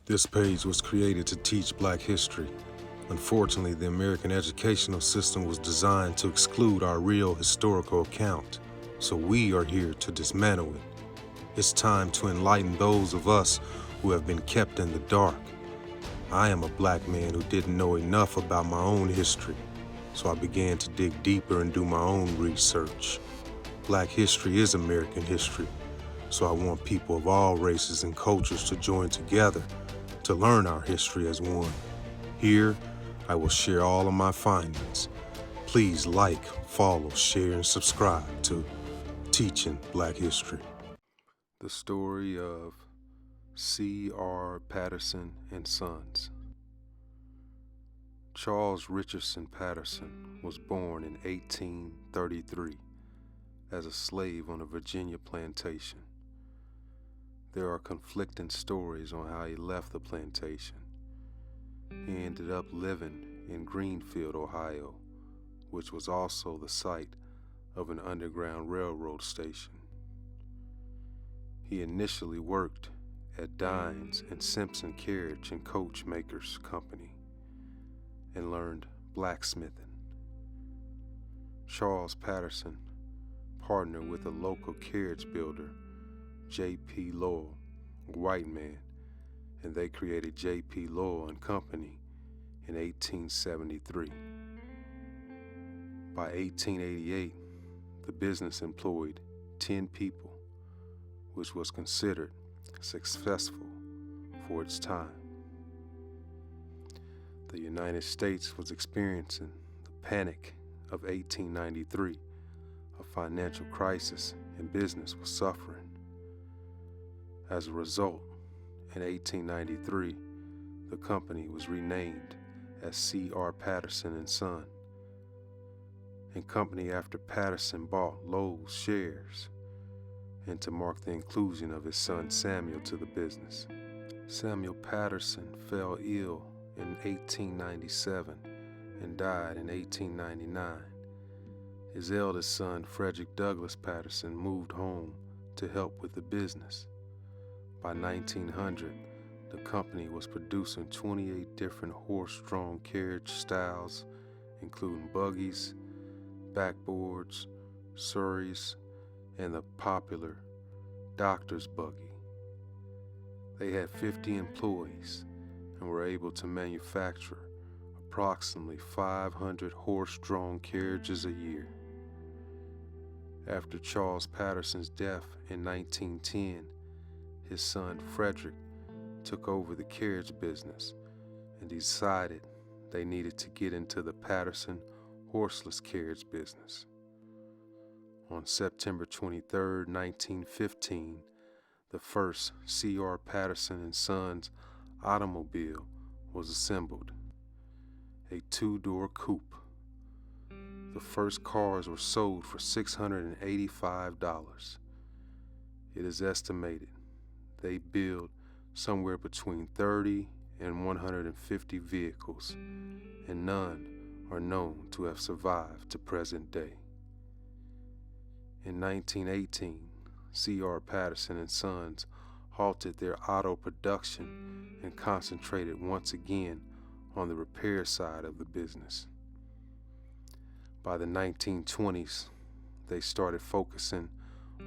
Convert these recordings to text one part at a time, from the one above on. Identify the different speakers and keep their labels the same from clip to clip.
Speaker 1: This page was created to teach Black history. Unfortunately, the American educational system was designed to exclude our real historical account, so we are here to dismantle it. It's time to enlighten those of us who have been kept in the dark. I am a Black man who didn't know enough about my own history, so I began to dig deeper and do my own research. Black history is American history, so I want people of all races and cultures to join together to learn our history as one. Here, I will share all of my findings. Please like, follow, share, and subscribe to Teaching Black History. The story of C.R. Patterson and Sons. Charles Richardson Patterson was born in 1833 as a slave on a Virginia plantation. There are conflicting stories on how he left the plantation. He ended up living in Greenfield, Ohio, which was also the site of an underground railroad station. He initially worked at Dines and Simpson Carriage and Coach Makers Company and learned blacksmithing. Charles Patterson partnered with a local carriage builder, J.P. Lowell, a white man, and they created J.P. Lowell and Company in 1873. By 1888, the business employed 10 people, which was considered successful for its time. The United States was experiencing the panic of 1893, a financial crisis, and business was suffering. As a result, in 1893, the company was renamed as C.R. Patterson and Son, and company after Patterson bought Lowell's shares, and to mark the inclusion of his son Samuel to the business. Samuel Patterson fell ill in 1897 and died in 1899. His eldest son, Frederick Douglass Patterson, moved home to help with the business. By 1900, the company was producing 28 different horse-drawn carriage styles, including buggies, backboards, surreys, and the popular doctor's buggy. They had 50 employees and were able to manufacture approximately 500 horse-drawn carriages a year. After Charles Patterson's death in 1910, his son Frederick took over the carriage business and decided they needed to get into the Patterson horseless carriage business. On September 23, 1915, the first C.R. Patterson and Sons automobile was assembled, a two-door coupe. The first cars were sold for $685. It is estimated they build somewhere between 30 and 150 vehicles, and none are known to have survived to present day. In 1918, C.R. Patterson and Sons halted their auto production and concentrated once again on the repair side of the business. By the 1920s, they started focusing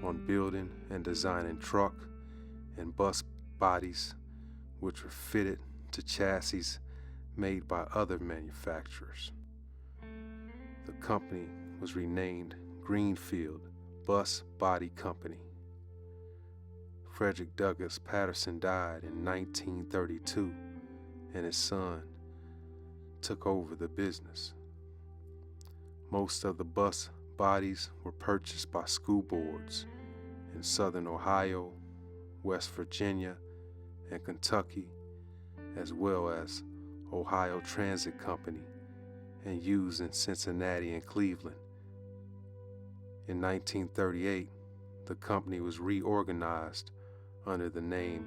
Speaker 1: on building and designing truck and bus bodies, which were fitted to chassis made by other manufacturers. The company was renamed Greenfield Bus Body Company. Frederick Douglass Patterson died in 1932, and his son took over the business. Most of the bus bodies were purchased by school boards in southern Ohio, West Virginia, and Kentucky, as well as Ohio Transit Company, and used in Cincinnati and Cleveland. In 1938, the company was reorganized under the name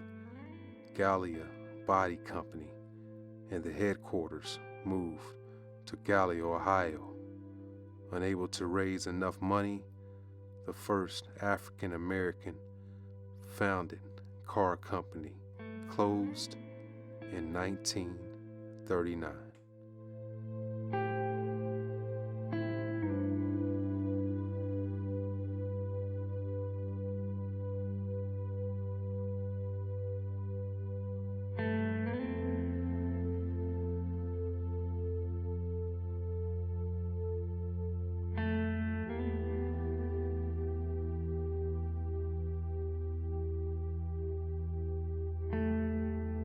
Speaker 1: Gallia Body Company, and the headquarters moved to Gallia, Ohio. Unable to raise enough money, the first African American founded car company closed in 1939.